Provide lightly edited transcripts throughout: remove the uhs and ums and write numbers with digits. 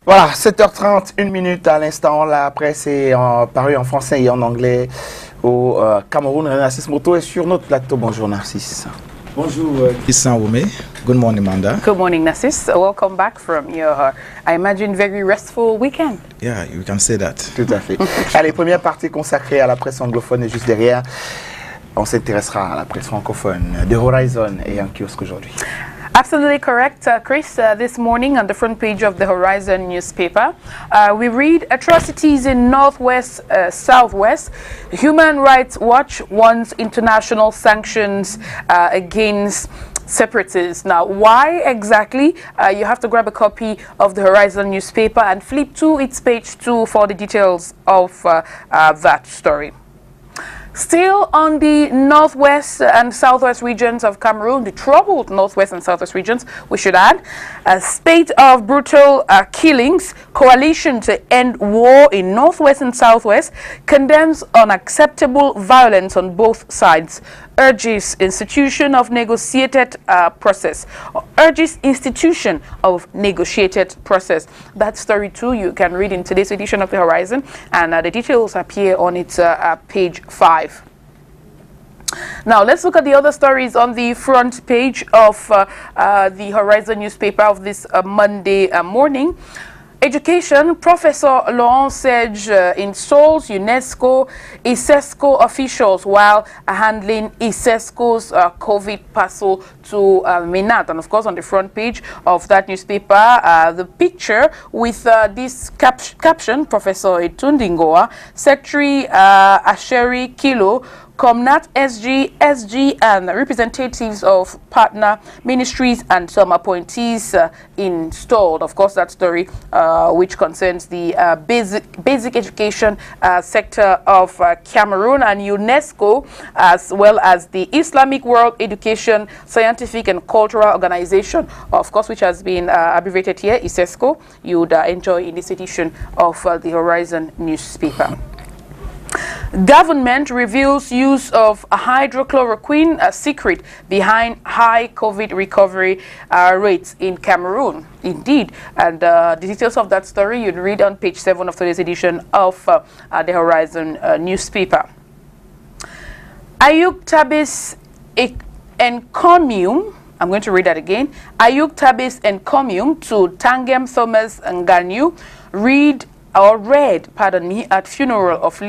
Voilà, 7h30, 1 minute à l'instant. La presse est parue en français et en anglais au Cameroun. Narcisse Moto est sur notre plateau. Bonjour Narcisse. Bonjour Christian Oumé. Good morning, Manda. Good morning, Narcisse. Welcome back from your, I imagine, very restful weekend. Yeah, you can say that. Tout à fait. Allez, première partie consacrée à la presse anglophone et juste derrière, on s'intéressera à la presse francophone. The Horizon est en kiosque aujourd'hui. Absolutely correct, Chris. This morning on the front page of the Horizon newspaper, we read atrocities in Northwest, Southwest. Human Rights Watch wants international sanctions against separatists. Now, why exactly? You have to grab a copy of the Horizon newspaper and flip to its page 2 for the details of that story. Still on the northwest and southwest regions of Cameroon, the troubled northwest and southwest regions, we should add, a spate of brutal killings, coalition to end war in northwest and southwest, condemns unacceptable violence on both sides, urges institution of negotiated process. Process. That story too you can read in today's edition of the Horizon, and the details appear on its page 5. Now let's look at the other stories on the front page of the Horizon newspaper of this Monday morning. Education, Professor Laurent Sage installs UNESCO, ISESCO officials while handling ISESCO's COVID parcel to Minat. And of course, on the front page of that newspaper, the picture with this caption, Professor Etundingoa, Secretary Asheri Kilo, Comnat SG, and representatives of partner ministries and some appointees installed. Of course, that story which concerns the basic education sector of Cameroon and UNESCO, as well as the Islamic World Education, Scientific and Cultural Organization, of course, which has been abbreviated here, ISESCO, you would enjoy in this edition of the Horizon newspaper. Government reveals use of hydrochloroquine, a secret behind high COVID recovery rates in Cameroon. Indeed, and the details of that story you'd read on page 7 of today's edition of the Horizon newspaper. Aout Tabis encomium. I'm going to read that again. Aout Tabis encomium to Tangem Thomas Ngannou read at funeral of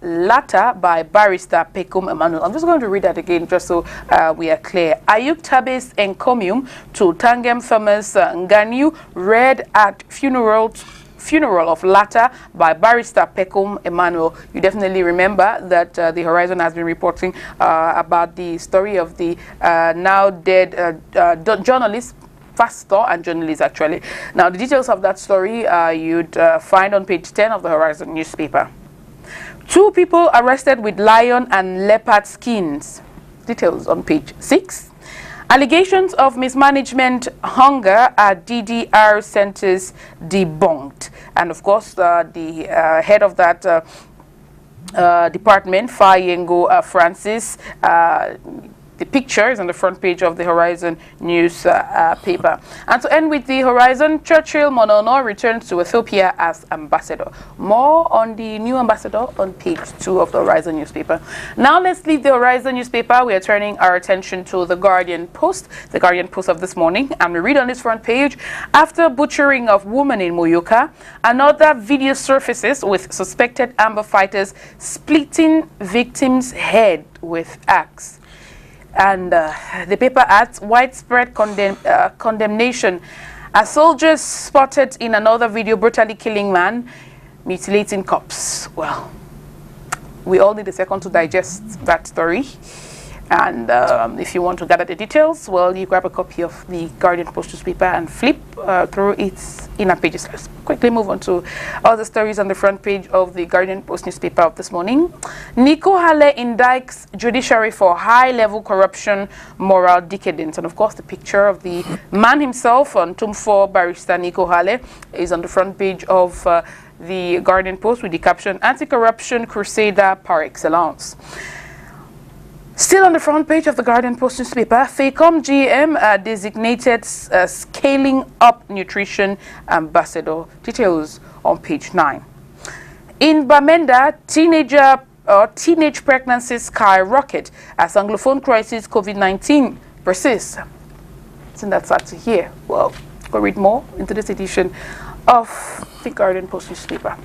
Latta by barrister Pecum Emmanuel. I'm just going to read that again just so we are clear. Aout Tabis encomium to Tangem Thomas Ngannou read at funeral of Latta by barrister Pecum Emmanuel. You definitely remember that the Horizon has been reporting about the story of the now dead journalist, pastor and journalist, actually. Now, the details of that story you'd find on page 10 of the Horizon newspaper. 2 people arrested with lion and leopard skins. Details on page 6. Allegations of mismanagement hunger at DDR centers debunked. And of course, the head of that department, Fayengo Francis, the picture is on the front page of the Horizon newspaper. And to end with the Horizon, Churchill Monono returns to Ethiopia as ambassador. More on the new ambassador on page 2 of the Horizon newspaper. Now let's leave the Horizon newspaper. We are turning our attention to the Guardian Post of this morning. And we read on this front page, after butchering of woman in Moyoka, another video surfaces with suspected Amber fighters splitting victim's head with axe. And the paper adds widespread condemnation as soldiers spotted in another video brutally killing man, mutilating corpse. Well, we all need a second to digest that story. And if you want to gather the details, well, you grab a copy of the Guardian Post newspaper and flip through its inner pages. Let's quickly move on to other stories on the front page of the Guardian Post newspaper of this morning. Nico Hale indicts judiciary for high-level corruption, moral decadence. And of course, the picture of the man himself on Tomb 4, barrister Nico Hale, is on the front page of the Guardian Post with the caption, Anti-Corruption Crusader par excellence. Still on the front page of the Guardian Post newspaper, FACOM GM designated scaling up nutrition ambassador. Details on page 9. In Bamenda, teenage pregnancies skyrocket as Anglophone crisis COVID-19 persists. Isn't that sad to hear? Well, go read more into this edition of the Guardian Post newspaper.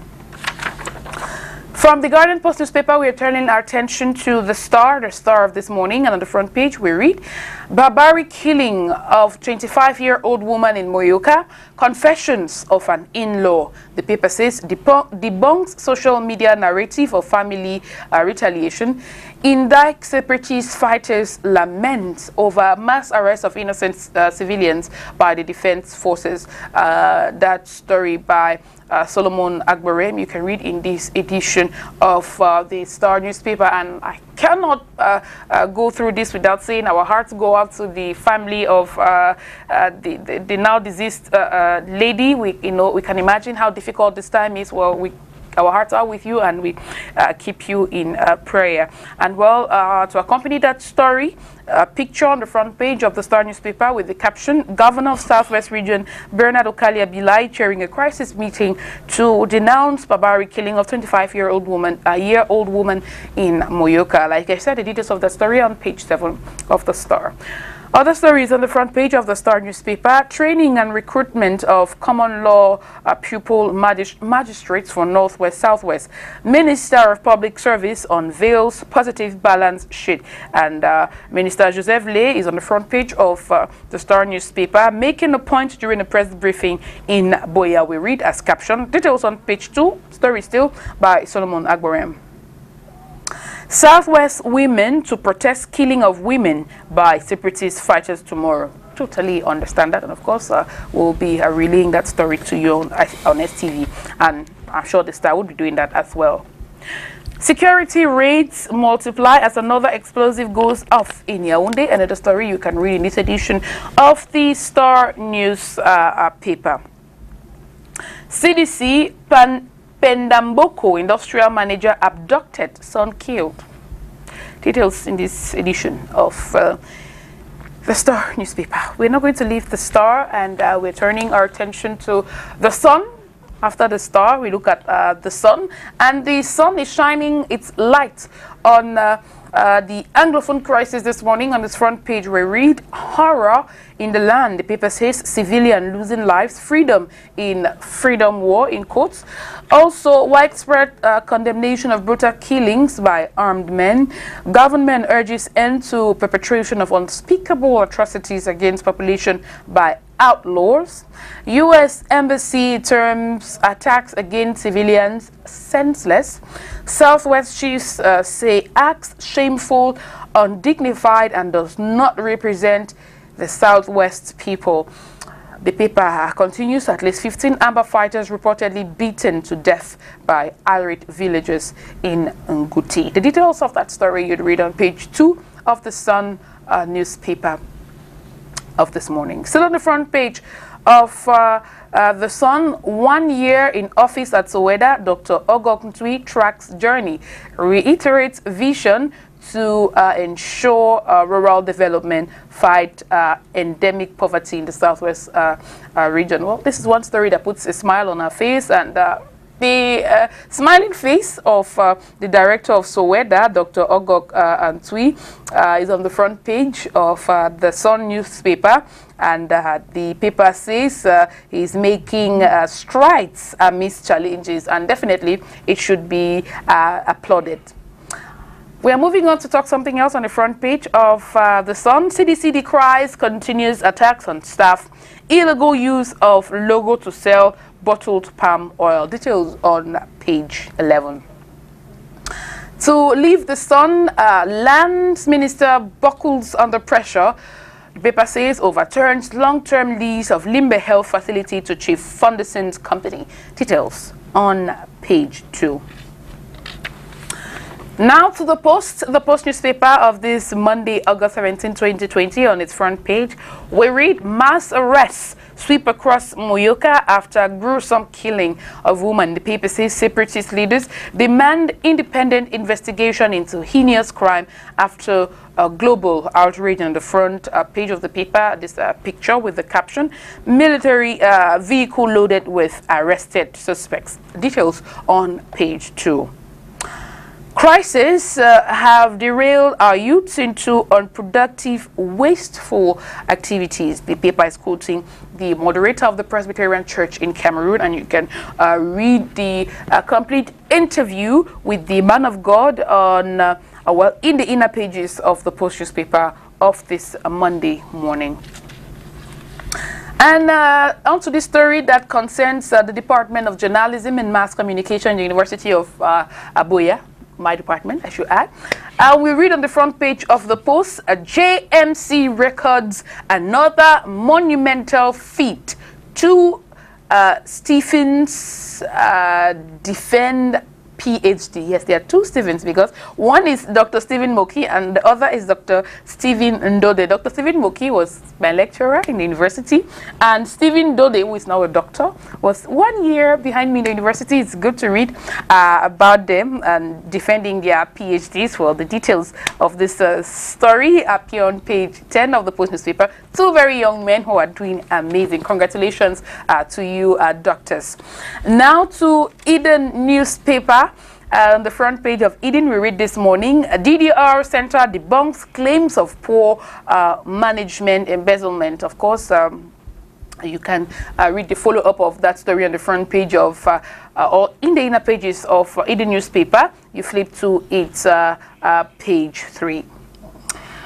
From the Guardian Post newspaper, we are turning our attention to the Star of this morning, and on the front page we read, barbaric killing of 25-year-old woman in Moyoka, confessions of an in-law. The paper says, debunks social media narrative of family retaliation, indict separatist fighters lament over mass arrest of innocent civilians by the defense forces. That story by Solomon Agborem, you can read in this edition of the Star newspaper, and I cannot go through this without saying our hearts go out to the family of the now deceased lady. We can imagine how difficult this time is. Well, our hearts are with you, and we keep you in prayer. And well, to accompany that story, a picture on the front page of the Star newspaper with the caption, Governor of Southwest Region Bernard Okalia Bilai chairing a crisis meeting to denounce barbaric killing of 25-year-old woman in Moyoka. Like I said, the details of the story on page 7 of the Star. Other stories on the front page of the Star newspaper, training and recruitment of common law pupil magistrates for Northwest Southwest. Minister of Public Service unveils positive balance sheet. And Minister Joseph Lay is on the front page of the Star newspaper, making a point during a press briefing in Boya. We read as caption. Details on page 2, story still by Solomon Agborem. Southwest women to protest killing of women by separatist fighters tomorrow. Totally understand that, and of course we'll be relaying that story to you on STV, and I'm sure the Star will be doing that as well. Security raids multiply as another explosive goes off in Yaoundé. Another story you can read in this edition of the Star news paper. CDC Pendamboko industrial manager abducted, son killed. Details in this edition of the Star newspaper. We're not going to leave the Star, and we're turning our attention to the Sun. After the Star, we look at the Sun, and the Sun is shining its light on the Anglophone crisis this morning. On its front page, we read, horror in the land. The paper says, civilian losing lives, freedom in freedom war, in quotes. Also, widespread condemnation of brutal killings by armed men. Government urges end to perpetration of unspeakable atrocities against population by outlaws. U.S. Embassy terms attacks against civilians senseless. Southwest chiefs say acts shameful, undignified, and does not represent the Southwest people. The paper continues, at least 15 Amber fighters reportedly beaten to death by irate villagers in Nguti. The details of that story you'd read on page 2 of the Sun newspaper of this morning. Still on the front page of the Sun, 1 year in office at Soweto, Dr. Ogok tracks journey, reiterates vision to ensure rural development, fight endemic poverty in the Southwest region. Well, this is one story that puts a smile on our face, and the smiling face of the director of Soweto, Dr. Ogok Ntui, is on the front page of the Sun newspaper, and the paper says he's making strides amidst challenges, and definitely it should be applauded. We are moving on to talk something else on the front page of the Sun. CDC decries continuous attacks on staff, illegal use of logo to sell bottled palm oil. Details on page 11. To leave the Sun, Lands Minister buckles under pressure. The paper says overturns long-term lease of Limbe Health Facility to Chief Fundison's company. Details on page 2. Now to the Post newspaper of this Monday, August 17, 2020. On its front page, we read mass arrests sweep across Moyoka after gruesome killing of woman. The paper says separatist leaders demand independent investigation into heinous crime after a global outrage. On the front page of the paper, this picture with the caption, military vehicle loaded with arrested suspects. Details on page 2. Crises have derailed our youths into unproductive, wasteful activities. The paper is quoting the moderator of the Presbyterian Church in Cameroon, and you can read the complete interview with the man of God on, well, in the inner pages of the Post newspaper of this Monday morning. And on to this story that concerns the Department of Journalism and Mass Communication in the University of Aboya. My department, I should add. We read on the front page of the Post, JMC records another monumental feat. 2 Stephens defend PhD. Yes, there are 2 Stephens because one is Dr. Stephen Moki and the other is Dr. Stephen Ndode. Dr. Stephen Moki was my lecturer in the university, and Stephen Ndode, who is now a doctor, was 1 year behind me in the university. It's good to read about them and defending their PhDs. Well, the details of this story appear on page 10 of the Post newspaper. 2 very young men who are doing amazing. Congratulations to you, doctors. Now to Eden newspaper. On the front page of Eden, we read this morning, DDR Center debunks claims of poor management, embezzlement. Of course, you can read the follow-up of that story on the front page of, or in the inner pages of Eden newspaper. You flip to its page 3.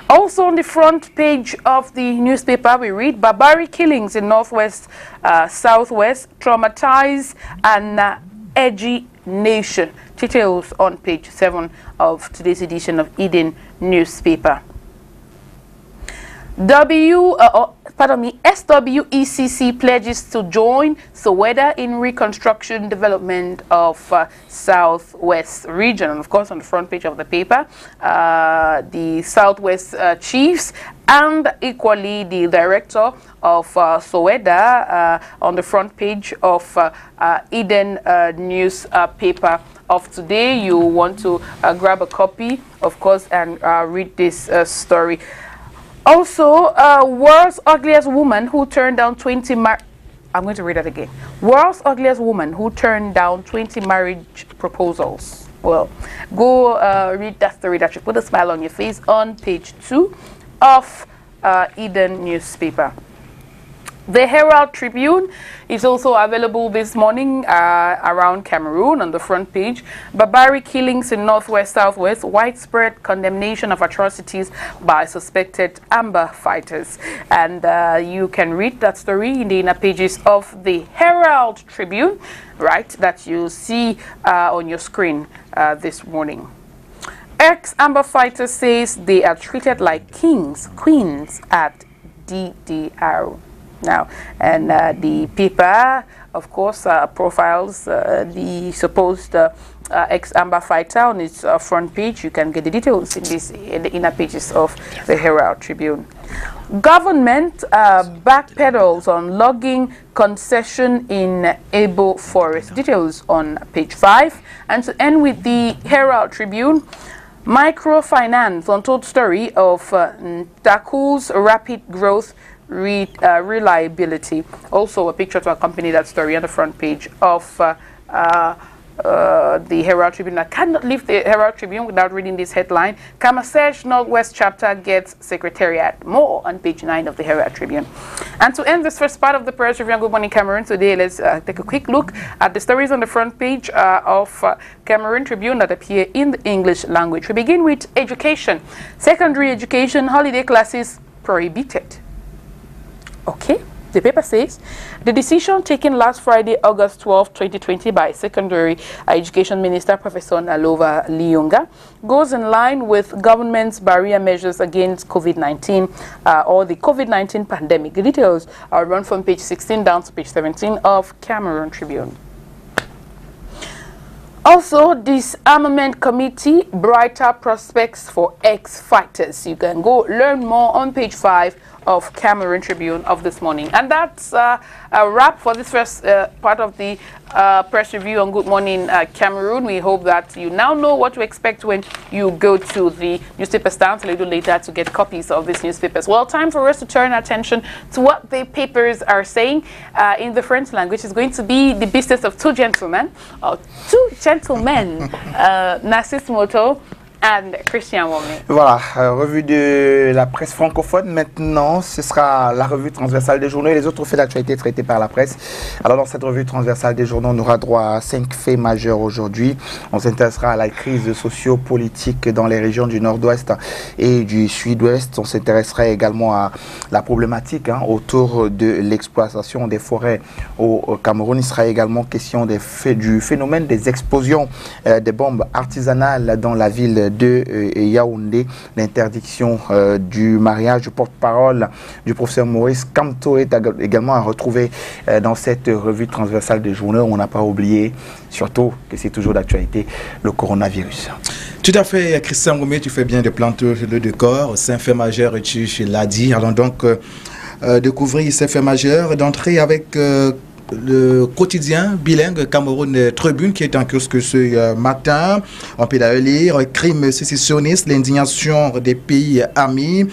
Also on the front page of the newspaper, we read barbaric killings in Northwest, Southwest, traumatize an edgy nation. Details on page 7 of today's edition of Eden newspaper. SWECC pledges to join Soweto in reconstruction development of Southwest region. And of course, on the front page of the paper, the Southwest chiefs and equally the director of Soweto on the front page of Eden newspaper of today. You want to grab a copy, of course, and read this story. Also, world's ugliest woman who turned down 20 I'm going to read that again. World's ugliest woman who turned down 20 marriage proposals. Well, go read that story. That should put a smile on your face on page 2 of Eden newspaper. The Herald Tribune is also available this morning around Cameroon on the front page. Barbaric killings in Northwest, Southwest, widespread condemnation of atrocities by suspected Amber fighters. And you can read that story in the inner pages of the Herald Tribune, right, that you see on your screen this morning. Ex-Amber fighter says they are treated like kings, queens at DDR. Now, and the paper, of course, profiles the supposed ex-Amber fighter on its front page. You can get the details in the inner pages of the Herald Tribune. Government backpedals on logging concession in Ebo Forest. Details on page 5. And to end with the Herald Tribune, microfinance, untold story of Taku's rapid growth, reliability. Also a picture to accompany that story on the front page of the Herald Tribune. I cannot leave the Herald Tribune without reading this headline. Kamasej Northwest chapter gets secretariat. More on page 9 of the Herald Tribune. And to end this first part of the press review on Good Morning Cameroon today, let's take a quick look at the stories on the front page of Cameroon Tribune that appear in the English language. We begin with education. Secondary education, holiday classes prohibited. Okay, the paper says the decision taken last Friday, August 12, 2020 by Secondary Education Minister Professor Nalova Liyonga goes in line with government's barrier measures against COVID-19 or the COVID-19 pandemic. The details are run from page 16 down to page 17 of Cameroon Tribune. Also, disarmament committee, brighter prospects for ex-fighters. You can go learn more on page 5 of Cameroon Tribune of this morning. And that's a wrap for this first part of the press review on Good Morning Cameroon. We hope that you now know what to expect when you go to the newspaper stands a little later to get copies of these newspapers. Well, time for us to turn our attention to what the papers are saying in the French language. Is going to be the business of two gentlemen, Narcisse Moto and Christian Wome. Voilà, revue de la presse francophone. Maintenant, ce sera la revue transversale des journaux et les autres faits d'actualité traités par la presse. Alors, dans cette revue transversale des journaux, on aura droit à 5 faits majeurs aujourd'hui. On s'intéressera à la crise socio-politique dans les régions du nord-ouest et du sud-ouest. On s'intéressera également à la problématique autour de l'exploitation des forêts au Cameroun. Il sera également question du phénomène des explosions des bombes artisanales dans la ville de Yaoundé, l'interdiction du mariage. Du porte-parole du professeur Maurice Kamto est également à retrouver dans cette revue transversale des journaux. On n'a pas oublié, surtout que c'est toujours d'actualité, le coronavirus. Tout à fait, Christian Goumé, tu fais bien de planter le décor. C'est un fait majeur, tu l'as dit. Allons donc découvrir ces faits majeurs, d'entrer avec le quotidien bilingue Cameroun Tribune qui est en kiosque ce matin. On peut la lire: crime sécessionniste, l'indignation des pays amis.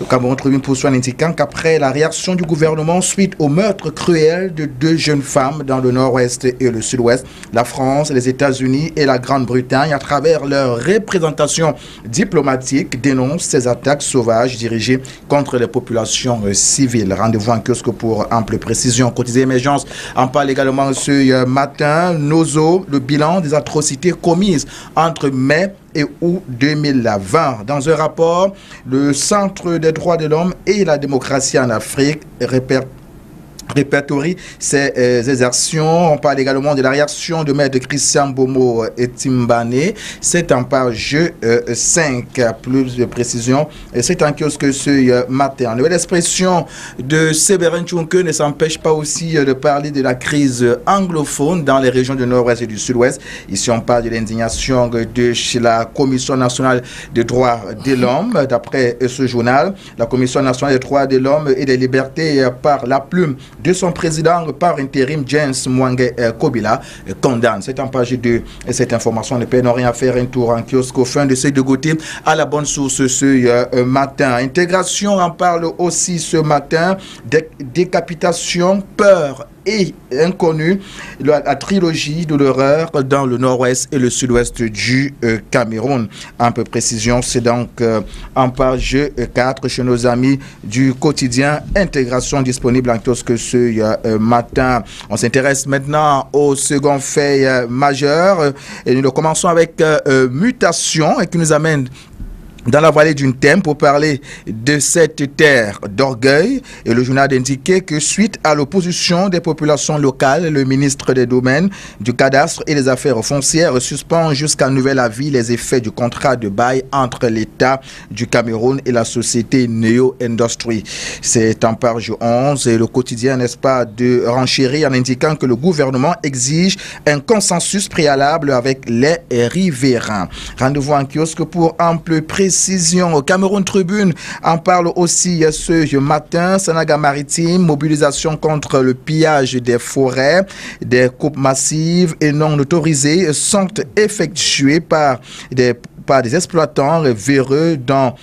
Le Cameroun Tribune poursuit en indiquant qu'après la réaction du gouvernement suite au meurtre cruel de 2 jeunes femmes dans le nord-ouest et le sud-ouest, la France, les États-Unis et la Grande-Bretagne, à travers leur représentation diplomatique, dénoncent ces attaques sauvages dirigées contre les populations civiles. Rendez-vous en kiosque pour ample précision. Quotidien Émergence en parle également ce matin. Nozo, le bilan des atrocités commises entre mai et août 2020. Dans un rapport, le Centre des droits de l'homme et la démocratie en Afrique répertorie ces exertions. On parle également de la réaction de maître Christian Bomo et Timbane. C'est en page 5, plus de précision. C'est en kiosque ce matin. Nouvelle expression de Séverin Tchouke ne s'empêche pas aussi de parler de la crise anglophone dans les régions du nord-ouest et du sud-ouest. Ici, on parle de l'indignation de la Commission nationale des droits de l'homme. D'après ce journal, la Commission nationale des droits de l'homme et des libertés, par la plume de son président par intérim, James Mwange Kobila, condamne. C'est en page 2. Et cette information ne peine rien à faire un tour en kiosque au fin de ces deux côtés à la bonne source ce matin. Intégration en parle aussi ce matin. Décapitation, peur et inconnu, la trilogie de l'horreur dans le nord-ouest et le sud-ouest du Cameroun. Un peu précision, c'est donc en page 4 chez nos amis du quotidien Intégration, disponible en kiosque ce matin. On s'intéresse maintenant au second fait majeur et nous le commençons avec mutation et qui nous amène dans la vallée d'une Thème pour parler de cette terre d'orgueil. Et le journal indiquait que suite à l'opposition des populations locales, le ministre des Domaines, du Cadastre et des Affaires foncières suspend jusqu'à nouvel avis les effets du contrat de bail entre l'État du Cameroun et la société Neo Industry. C'est en page 11 et le quotidien, n'est-ce pas, de renchérir en indiquant que le gouvernement exige un consensus préalable avec les riverains. Rendez-vous en kiosque pour ample précision. Au Cameroun Tribune en parle aussi ce matin. Sanaga maritime, mobilisation contre le pillage des forêts, des coupes massives et non autorisées sont effectuées par des exploitants véreux dans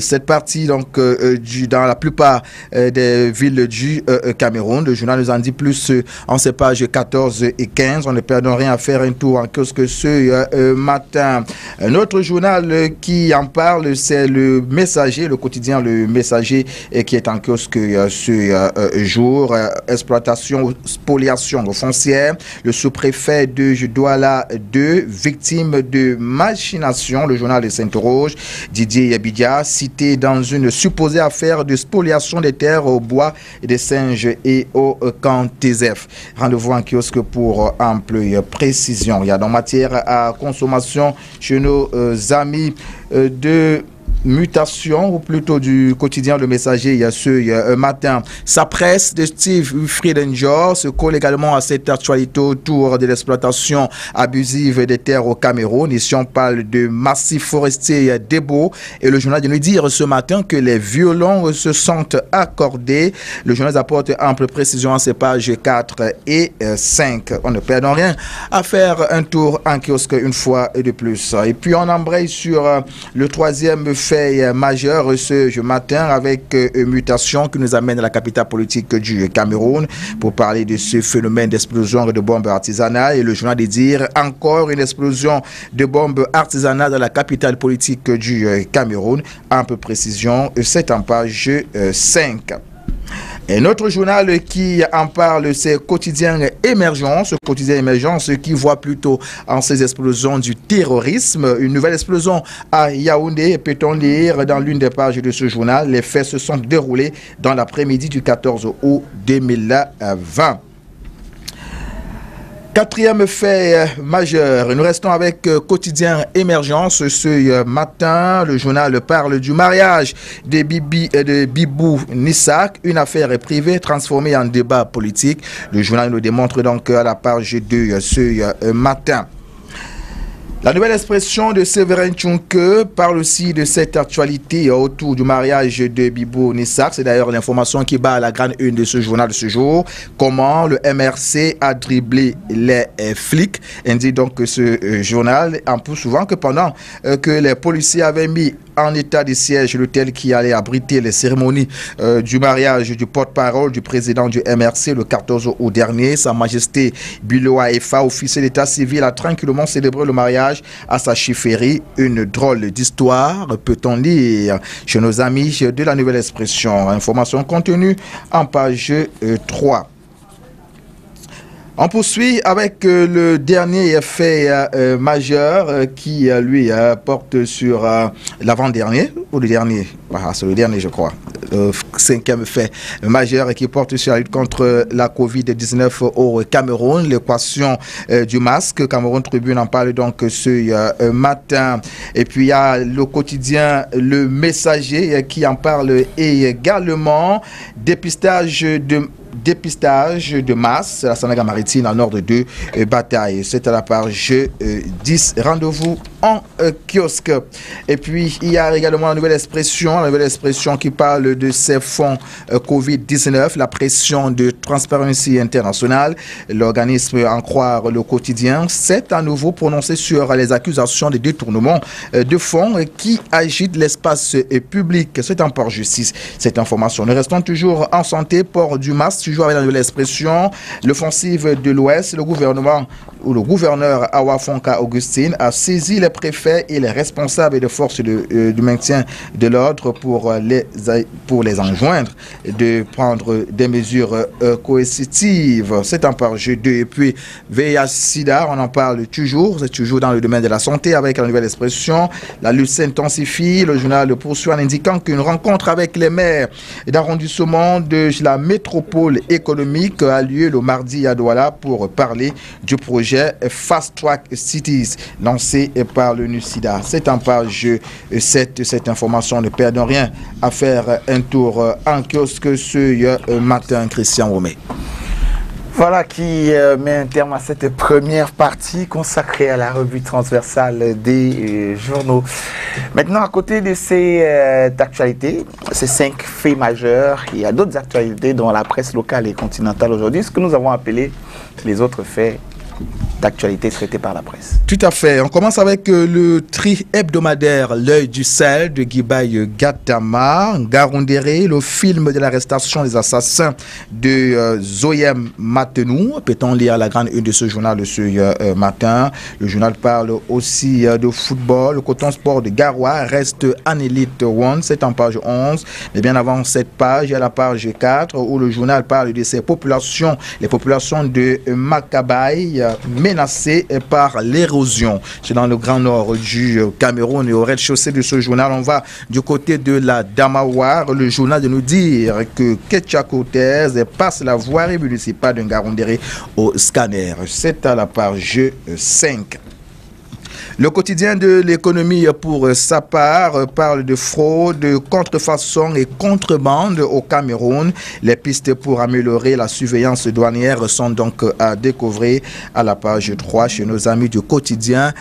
cette partie donc dans la plupart des villes du Cameroun. Le journal nous en dit plus en ces pages 14 et 15. On ne perd rien à faire un tour en kiosque ce matin. Un autre journal qui en parle, c'est le Messager, le quotidien Le Messager, qui est en kiosque ce jour. Exploitation, spoliation foncière. Le sous-préfet de Douala 2, victime de machination. Le journal s'interroge. Didier Bidia, cité dans une supposée affaire de spoliation des terres au bois des singes et au camp Tézef. Rendez-vous en kiosque pour ample précision. Il y a dans matière à consommation chez nos amis de mutation, ou plutôt du quotidien Le Messager, il y a ce matin. Sa presse de Steve Friedenger se colle également à cette actualité autour de l'exploitation abusive des terres au Cameroun. Ici, on parle de massifs forestiers débaux. Et le journal de nous dire ce matin que les violons se sont accordés. Le journal apporte ample précision à ses pages 4 et 5. On ne perd rien à faire un tour en kiosque une fois de plus. Et puis, on embraye sur le troisième fait majeur ce matin avec une mutation qui nous amène à la capitale politique du Cameroun pour parler de ce phénomène d'explosion de bombes artisanales. Et le journal de dire encore une explosion de bombes artisanales dans la capitale politique du Cameroun. Un peu précision, c'est en page 5. Et notre journal qui en parle, c'est Quotidien Émergence. Quotidien Émergence qui voit plutôt en ces explosions du terrorisme. Une nouvelle explosion à Yaoundé, peut-on lire dans l'une des pages de ce journal. Les faits se sont déroulés dans l'après-midi du 14 août 2020. Quatrième fait majeur, nous restons avec Quotidien Émergence. Ce matin, le journal parle du mariage de Bibou Nissak, une affaire privée transformée en débat politique. Le journal nous démontre donc à la page 2 ce matin. La nouvelle expression de Séverin Tchunke parle aussi de cette actualité autour du mariage de Bibou Nissak. C'est d'ailleurs l'information qui bat à la grande une de ce journal de ce jour. Comment le MRC a dribblé les flics. Indique donc que ce journal en pousse souvent que pendant que les policiers avaient mis en état de siège l'hôtel qui allait abriter les cérémonies du mariage du porte-parole du président du MRC le 14 août dernier, Sa Majesté Biloa Efa, officier d'état civil, a tranquillement célébré le mariage à sa chefferie. Une drôle d'histoire, peut-on lire chez nos amis de la Nouvelle Expression. Information contenue en page 3. On poursuit avec le dernier fait majeur qui, lui, porte sur l'avant-dernier, ou le dernier, c'est le dernier, je crois. Cinquième fait majeur qui porte sur la lutte contre la Covid-19 au Cameroun, l'équation du masque. Cameroun Tribune en parle donc ce matin. Et puis il y a le quotidien Le Messager qui en parle également. Dépistage de masse, la Sanaga maritime en ordre de bataille. C'est à la page 10. Rendez-vous en kiosque. Et puis, il y a également la nouvelle expression qui parle de ces fonds Covid-19, la pression de Transparency International. L'organisme en croire le quotidien s'est à nouveau prononcé sur les accusations de détournement de fonds qui agitent l'espace public. C'est en page 6. Cette information. Nous restons toujours en santé, port du masque, toujours avec la nouvelle expression. L'offensive de l'Ouest, le gouverneur Awafonka Augustine a saisi les préfets et les responsables des forces du maintien de l'ordre pour les enjoindre de prendre des mesures coercitives. C'est en page 2. Et puis VIH-Sida, on en parle toujours. C'est toujours dans le domaine de la santé avec la nouvelle expression. La lutte s'intensifie. Le journal poursuit en indiquant qu'une rencontre avec les maires d'arrondissement de la métropole économique a lieu le mardi à Douala pour parler du projet Fast Track Cities lancé par le NUSIDA. C'est en page 7. Cette information, ne perdons rien à faire un tour en kiosque ce matin. Christian Romé. Voilà qui met un terme à cette première partie consacrée à la revue transversale des journaux. Maintenant, à côté de ces actualités, ces 5 faits majeurs, il y a d'autres actualités dans la presse locale et continentale aujourd'hui, ce que nous avons appelé les autres faits d'actualité traitée par la presse. Tout à fait. On commence avec le tri hebdomadaire L'œil du sel de Guibaï Gatama, Garondéré, le film de l'arrestation des assassins de Zoyem Matenou. Peut-on lire la grande une de ce journal de ce matin. Le journal parle aussi de football. Le coton sport de Garoua reste en Elite One. C'est en page 11. Mais bien avant cette page, il y a la page 4 où le journal parle de ces populations, les populations de Makabaï, menacé par l'érosion. C'est dans le grand nord du Cameroun et au rez-de-chaussée de ce journal, on va du côté de la Damawar. Le journal de nous dire que Ketchakotez passe la voirie municipale d'un Garondéré au scanner. C'est à la page 5. Le quotidien de l'économie, pour sa part, parle de fraude, de contrefaçon et contrebande au Cameroun. Les pistes pour améliorer la surveillance douanière sont donc à découvrir à la page 3 chez nos amis du quotidien.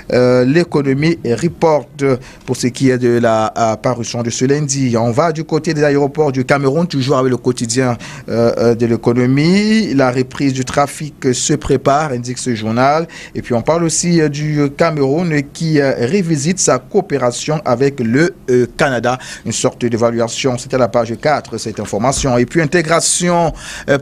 L'économie reporte pour ce qui est de la parution de ce lundi. On va du côté des aéroports du Cameroun, toujours avec le quotidien de l'économie. La reprise du trafic se prépare, indique ce journal. Et puis on parle aussi du Cameroun qui revisite sa coopération avec le Canada. Une sorte d'évaluation, c'était à la page 4, cette information. Et puis intégration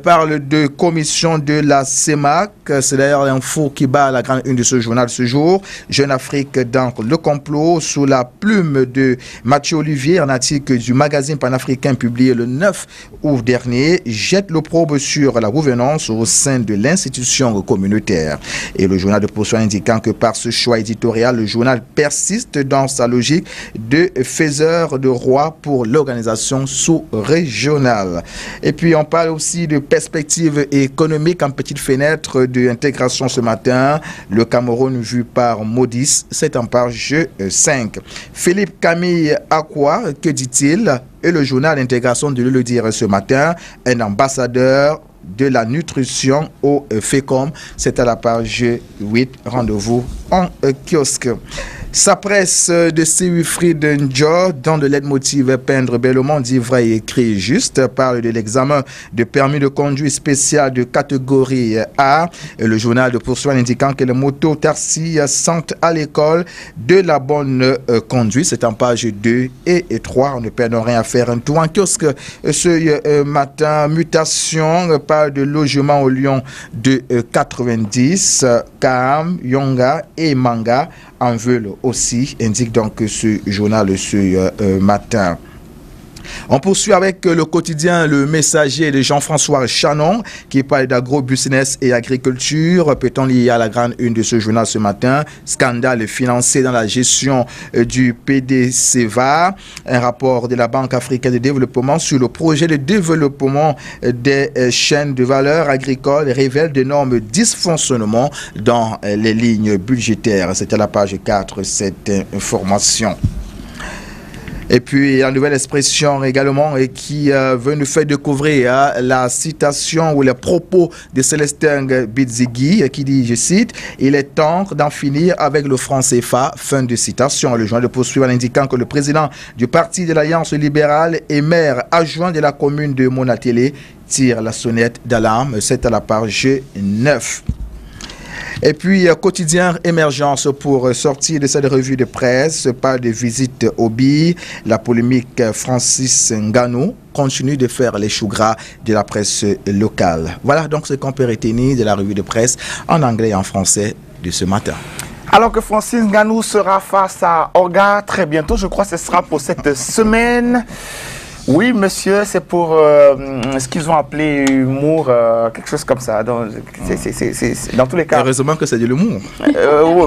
parle de commission de la CEMAC. C'est d'ailleurs l'info qui bat la grande une de ce journal ce jour. Jeune Afrique dans le complot, sous la plume de Mathieu Olivier, un article du magazine panafricain publié le 9 août dernier, jette l'opprobre sur la gouvernance au sein de l'institution communautaire. Et le journal de poursuit indiquant que par ce choix éditorial, le journal persiste dans sa logique de faiseur de roi pour l'organisation sous-régionale. Et puis on parle aussi de perspectives économiques en petite fenêtre d'intégration ce matin. Le Cameroun vu par Modis, c'est en page 5. Philippe Camille Aqua, que dit-il? Et le journal d'intégration de le dire ce matin, un ambassadeur de la nutrition au FECOM, c'est à la page 8. Rendez-vous en kiosque. Sa presse de Wilfried Njo, dans le leitmotiv peindre bellement, dit vrai et écrit juste, parle de l'examen de permis de conduire spécial de catégorie A. Et le journal de poursuit indiquant que les motos taxis sont à l'école de la bonne conduite. C'est en page 2 et 3. On ne perd rien à faire un tour en kiosque ce matin. Mutation parle de logement au Lyon de 90. Kaam, Yonga et Manga en veulent aussi, indique donc ce journal ce matin. On poursuit avec le quotidien Le Messager de Jean-François Chanon qui parle d'agro-business et agriculture. Peut-on lier à la grande une de ce journal ce matin? Scandale financier dans la gestion du PDCVA. Un rapport de la Banque africaine de développement sur le projet de développement des chaînes de valeur agricole révèle d'énormes dysfonctionnements dans les lignes budgétaires. C'est à la page 4 cette information. Et puis la nouvelle expression également qui veut nous faire découvrir la citation ou les propos de Célestin Bidzigui qui dit, je cite, « Il est temps d'en finir avec le franc CFA ». Fin de citation. Le journal de poursuit en indiquant que le président du parti de l'Alliance libérale et maire adjoint de la commune de Monatélé tire la sonnette d'alarme. C'est à la page 9. Et puis, quotidien émergence pour sortir de cette revue de presse, pas de visite au BI. La polémique Francis Ngannou continue de faire les choux gras de la presse locale. Voilà donc ce qu'on peut retenir de la revue de presse en anglais et en français de ce matin. Alors que Francis Ngannou sera face à Orga très bientôt, je crois que ce sera pour cette semaine. Oui, monsieur, c'est pour ce qu'ils ont appelé humour, quelque chose comme ça. C'est dans tous les cas. Heureusement que c'est de l'humour.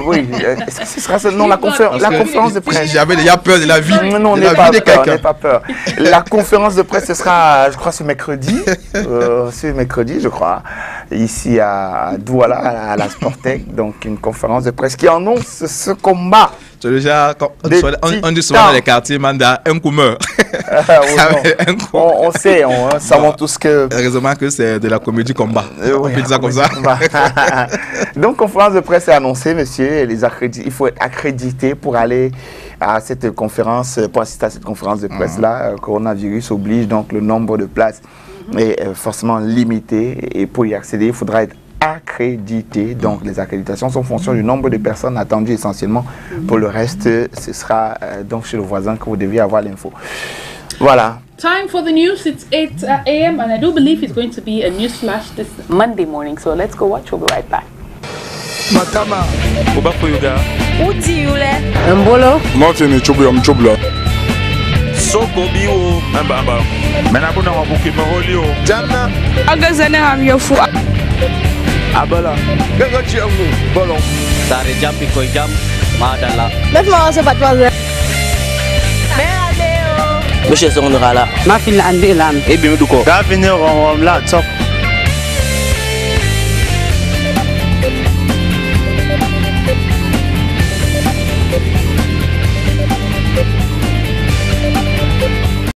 Oui. Est-ce que ce sera non, la conférence de presse? J'avais déjà peur de la vie. Non, n'aie pas peur. La conférence de presse, ce sera, je crois, ce mercredi. Je crois, ici à Douala, à la Sportec. Donc, une conférence de presse qui annonce ce combat. C'est déjà, on dit souvent dans les quartiers, Manda, un coup meurt. On sait, on savons tous que... Heureusement que c'est de la comédie combat. On peut dire ça comme ça. Donc, conférence de presse est annoncée, monsieur. Il faut être accrédité pour aller à cette conférence, pour assister à cette conférence de presse-là. Coronavirus oblige, donc le nombre de places est forcément limité. Et pour y accéder, il faudra être accrédité. Donc, les accréditations sont en fonction du nombre de personnes attendues essentiellement. Pour le reste, ce sera donc chez le voisin que vous deviez avoir l'info. Voilà. Time for the news. It's 8 a.m. and I do believe it's going to be a news flash this Monday morning. So let's go watch. We'll be right back. Matama, Oba Foyuga. Uti yule. Mbolo. Martin Chubla. Soko biwo mbamba. Menabuna wabuki maholio. Jamna. Agazane hamyofu. Abala. Gaga chiangu. Bolon. Dari jam pikoi jam. Madala. Laisse-moi se battre. Monsieur Sonora là. Ma fille l'a andi là. Et bien du coup. Gavenir on la top.